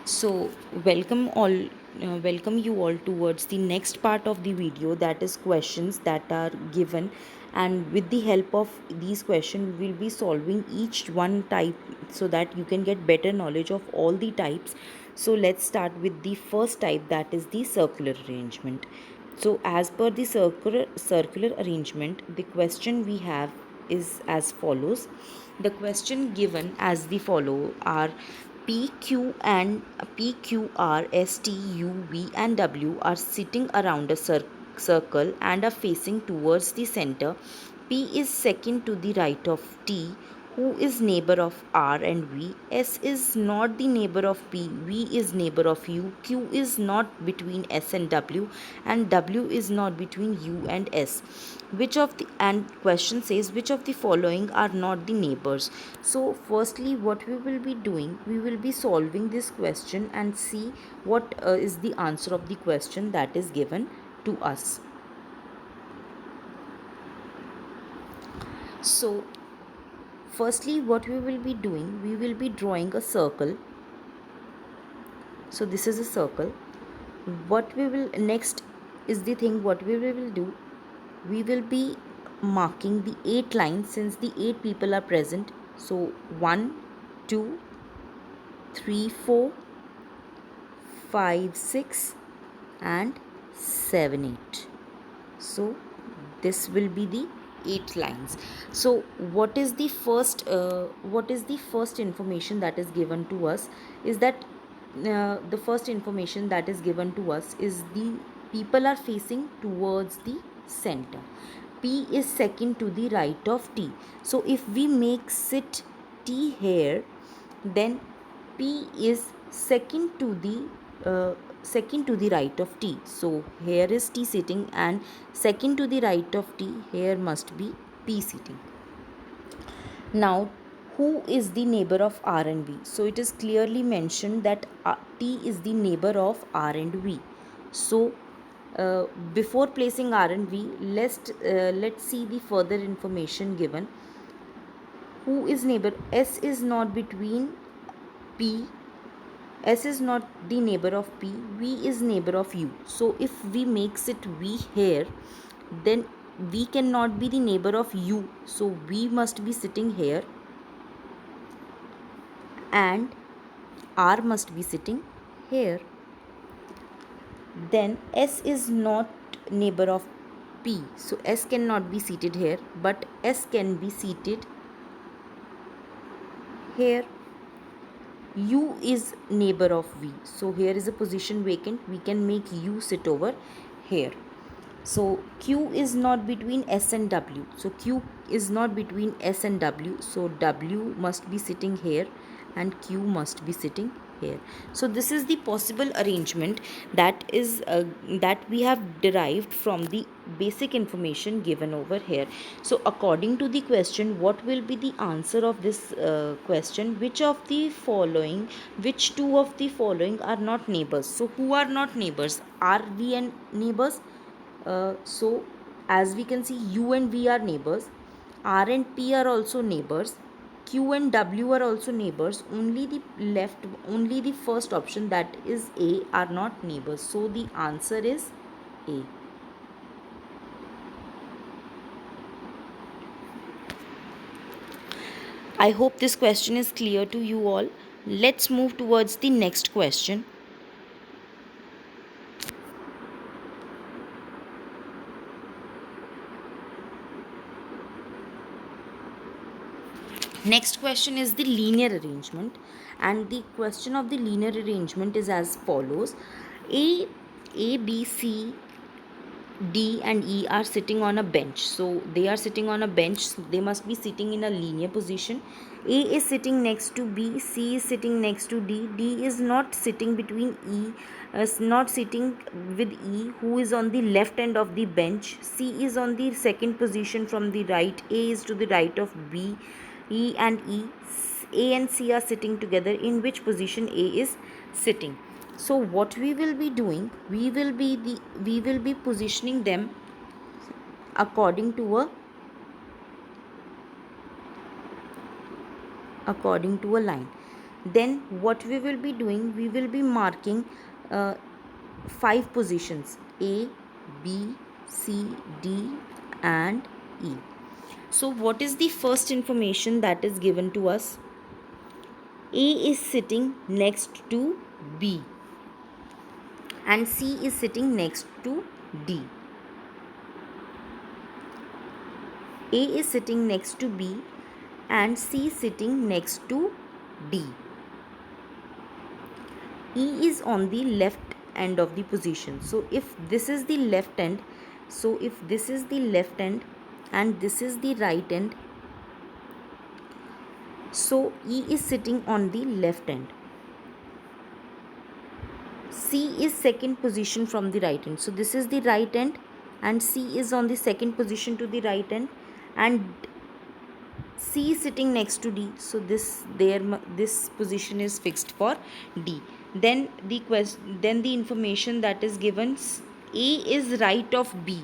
So welcome you all towards the next part of the video, that is questions that are given, and with the help of these questions we will be solving each one type so that you can get better knowledge of all the types. So let's start with the first type, that is the circular arrangement. So as per the circular arrangement, the question we have is as follows. The question given as the follow are PQR, ST, UV and W are sitting around a circle and are facing towards the center. P is second to the right of T, who is neighbor of R and V. S is not the neighbor of P, V is neighbor of U, Q is not between S and W is not between U and S. Which of the and question says which of the following are not the neighbors. So firstly, what we will be doing, we will be solving this question and see what is the answer of the question that is given to us. So firstly, what we will be doing, we will be drawing a circle. So this is a circle. What we will next is the thing, what we will do, we will be marking the 8 lines since the 8 people are present. So 1 2 3 4 5 6 and 7 8. So this will be the 8 lines. So what is the first information that is given to us is that the first information that is given to us is the people are facing towards the center. P is second to the right of T. So if we make sit T here, then P is second to the right of T. So here is T sitting, and second to the right of T, here must be P sitting. Now, who is the neighbor of R and V? So it is clearly mentioned that T is the neighbor of R and V. So before placing R and V, let's see the further information given. Who is neighbor? S is not between P. S is not the neighbor of P. V is neighbor of U. So if we makes it V here, then V cannot be the neighbor of U. So V must be sitting here and R must be sitting here. Then S is not neighbor of P. So S cannot be seated here, but S can be seated here. U is neighbor of V. So here is a position vacant. We can make U sit over here. So Q is not between S and W. So Q is not between S and W. So W must be sitting here and Q must be sitting here. So this is the possible arrangement that we have derived from the basic information given over here. So according to the question, what will be the answer of this question? Which two of the following are not neighbors? So who are not neighbors? Are we and neighbors? So as we can see, U and V are neighbors, R and P are also neighbors, Q and W are also neighbors. Only the first option, that is A, are not neighbors. So the answer is A. I hope this question is clear to you all. Let's move towards the next question. Next question is the linear arrangement, and the question of the linear arrangement is as follows. B, C, D and E are sitting on a bench. So they are sitting on a bench. So they must be sitting in a linear position. A is sitting next to B. C is sitting next to D. D is not sitting between E. Is not sitting with E, who is on the left end of the bench. C is on the second position from the right. A is to the right of B. E and E. A and C are sitting together. In which position A is sitting? So what we will be doing, we will be positioning them according to a line. Then what we will be doing, we will be marking 5 positions: A, B, C, D and E. So what is the first information that is given to us? A is sitting next to B and C is sitting next to D. A is sitting next to B and C sitting next to D. E is on the left end of the position. So if this is the left end, and this is the right end, so E is sitting on the left end. C is second position from the right end. So this is the right end and C is on the second position to the right end, and C is sitting next to D. So this position is fixed for D. Then the information that is given, A is right of B.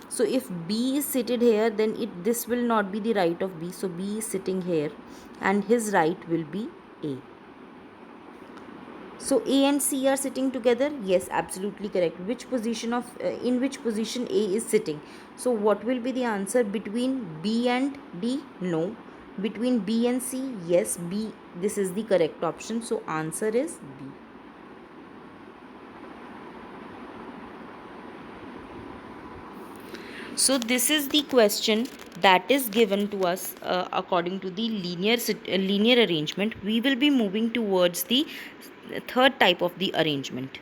So if B is seated here, then this will not be the right of B. So B is sitting here and his right will be A. So A and C are sitting together. Yes, absolutely correct. Which position in which position A is sitting? So what will be the answer? Between B and D? No. Between B and C? Yes, B. This is the correct option. So answer is B. So this is the question that is given to us according to the linear arrangement. We will be moving towards the third type of the arrangement,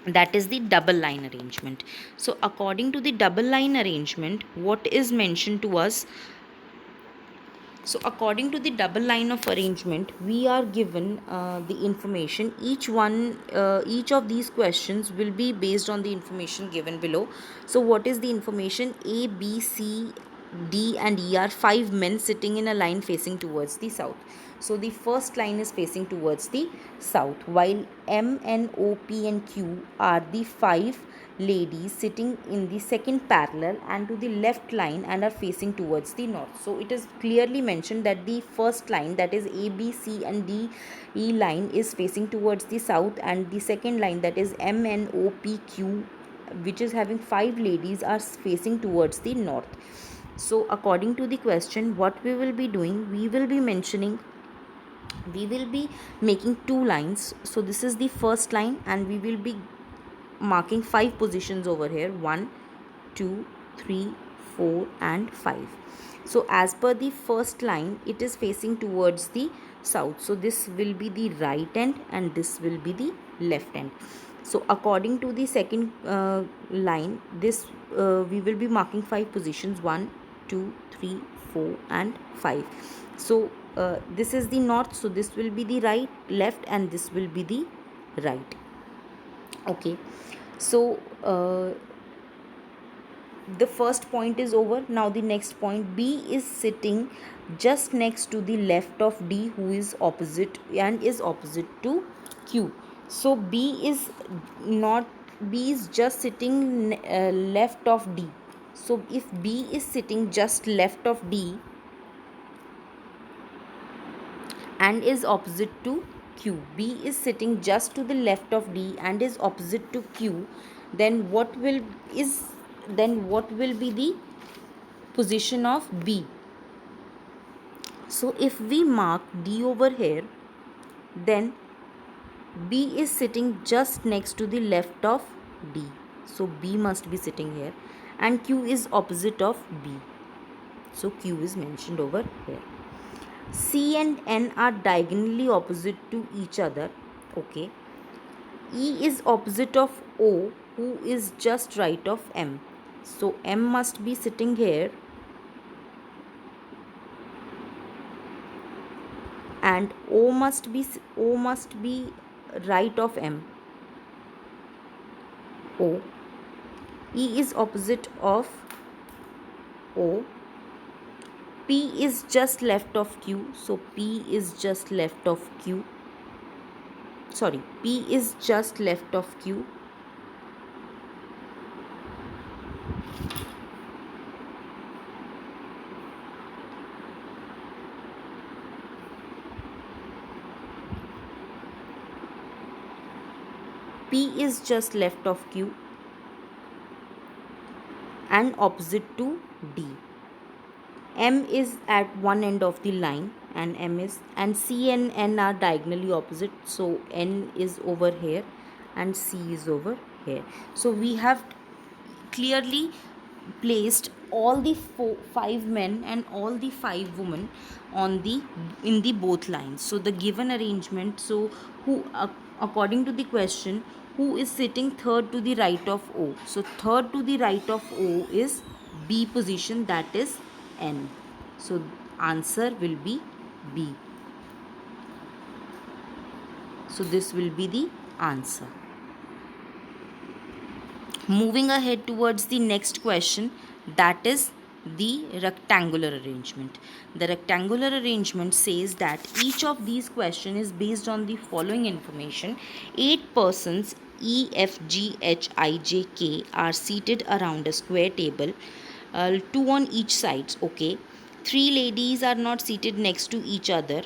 that is the double line arrangement. So according to the double line arrangement, what is mentioned to us? So according to the double line of arrangement, we are given the information. Each of these questions will be based on the information given below. So what is the information? A, B, C, D and E are 5 men sitting in a line facing towards the south. So the first line is facing towards the south, while M, N, O, P and Q are the 5 ladies sitting in the second parallel and to the left line and are facing towards the north. So it is clearly mentioned that the first line, that is A, B, C and D E line, is facing towards the south, and the second line, that is M, N, O, P, Q, which is having 5 ladies, are facing towards the north. So according to the question, what we will be doing, we will be making 2 lines. So this is the first line and we will be marking 5 positions over here: 1, 2, 3, 4 and 5. So as per the first line, it is facing towards the south. So this will be the right end and this will be the left end. So according to the second line, we will be marking 5 positions: 1, 2, 3, 4 and 5. So this is the north, so this will be the right, left and this will be the right. Okay, so the first point is over. Now the next point, B is sitting just next to the left of D, who is opposite to Q. So B is just sitting left of D. So if B is sitting just left of D and is opposite to Q, B is sitting just to the left of D and is opposite to Q, then what will be the position of B? So if we mark D over here, then B is sitting just next to the left of D. So B must be sitting here, and Q is opposite of B. So Q is mentioned over here. C and N are diagonally opposite to each other. Okay. E is opposite of O, who is just right of M. So M must be sitting here and O must be right of M. O. E is opposite of O. P is just left of Q. So P is just left of Q. Sorry, P is just left of Q. P is just left of Q and opposite to D. M is at one end of the line, and C and N are diagonally opposite, so N is over here and C is over here. So we have clearly placed all the five men and all the five women on the in the both lines. So the given arrangement, so who according to the question, who is sitting third to the right of O? So third to the right of O is B position, that is N. So answer will be B. So this will be the answer. Moving ahead towards the next question, that is the rectangular arrangement. The rectangular arrangement says that each of these questions is based on the following information. 8 persons E, F, G, H, I, J, K are seated around a square table, 2 on each sides. Okay. 3 ladies are not seated next to each other.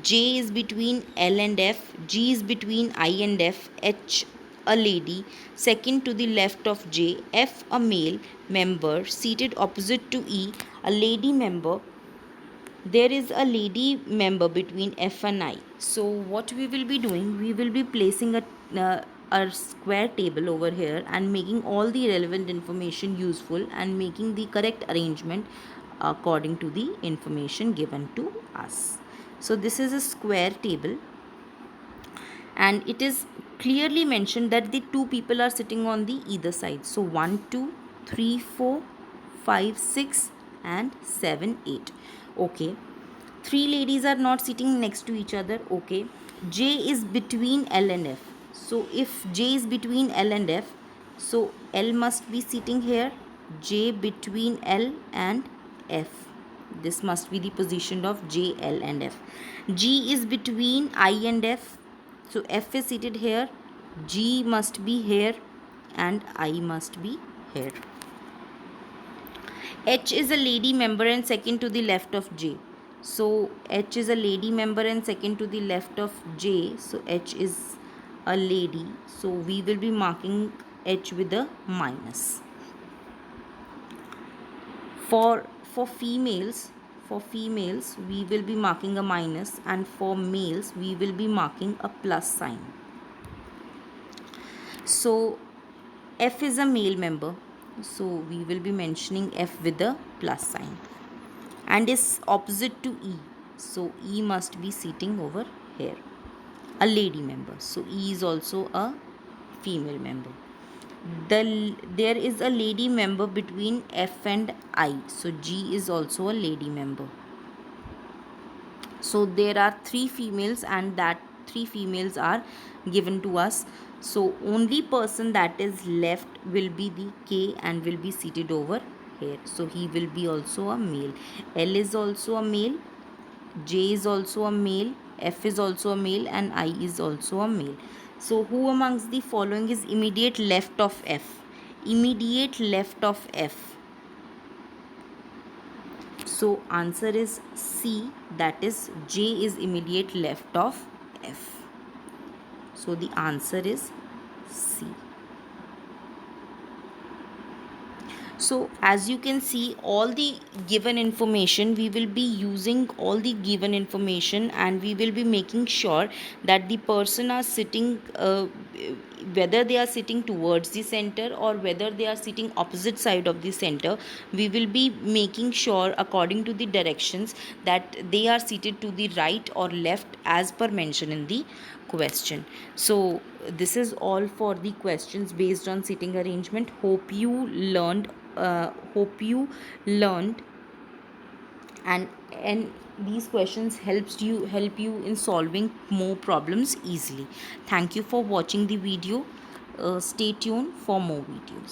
J is between L and F, G is between I and F, H a lady, second to the left of J, F a male member seated opposite to E, a lady member. There is a lady member between F and I. So what we will be doing, we will be placing a square table over here and making all the relevant information useful and making the correct arrangement according to the information given to us. So this is a square table, and it is clearly mentioned that the two people are sitting on the either side. So 1 2 3 4 5 6 and 7 8. Okay, 3 ladies are not sitting next to each other. Okay, J is between L and F. So if J is between L and F, so L must be sitting here, J between L and F. This must be the position of J, L and F. G is between I and F. So F is seated here, G must be here and I must be here. H is a lady member and second to the left of J. So H is a lady member and second to the left of J. So H is a lady. So we will be marking H with a minus. For females, we will be marking a minus, and for males we will be marking a plus sign. So F is a male member, so we will be mentioning F with a plus sign, and is opposite to E, so E must be sitting over here, a lady member. So E is also a female member. There is a lady member between F and I, so G is also a lady member. So there are 3 females, and that 3 females are given to us. So only person that is left will be the K and will be seated over here. So he will be also a male. L is also a male, J is also a male, F is also a male, and I is also a male. So who amongst the following is immediate left of F? Immediate left of F. So answer is C, that is J is immediate left of F. So the answer is C. So as you can see, all the given information, we will be using all the given information, and we will be making sure that the person are sitting, whether they are sitting towards the center or whether they are sitting opposite side of the center, we will be making sure according to the directions that they are seated to the right or left as per mention in the question. So this is all for the questions based on sitting arrangement. Hope you learned, and these questions help you in solving more problems easily. Thank you for watching the video. Stay tuned for more videos.